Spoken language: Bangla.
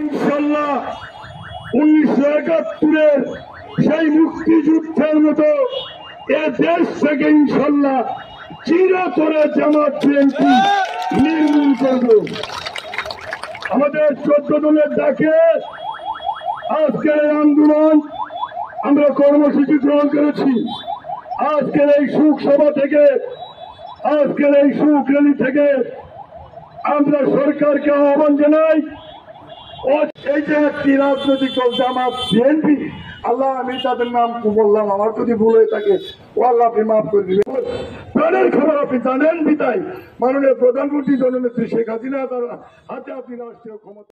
ইনশাল্লাহ 1971-এর সেই মুক্তিযুদ্ধের মতো এ দেশ থেকে ইনশাল্লাহ চিরতরে জামাত বিএনপি নির্মূল করব। আমাদের 14 দলের ডাকে আজকের এই আন্দোলন আমরা কর্মসূচি গ্রহণ করেছি। আজকের এই সুখ সভা থেকে, আজকের এই সুখ র্যালি থেকে আমরা সরকারকে আহ্বান জানাই, এই যে একটি রাজনৈতিক দল জামাত বিএনপি, আল্লাহ আমি তাদের নাম বললাম, আমার যদি ভুল হয়ে থাকে ও আল্লাহ আপনি মাফ করে দিবেন। প্রাণের খবর আপনি জানেন বিদায় মাননীয় প্রধানমন্ত্রী জননেত্রী শেখ হাসিনা তার হাতে আপনি রাষ্ট্রীয় ক্ষমতা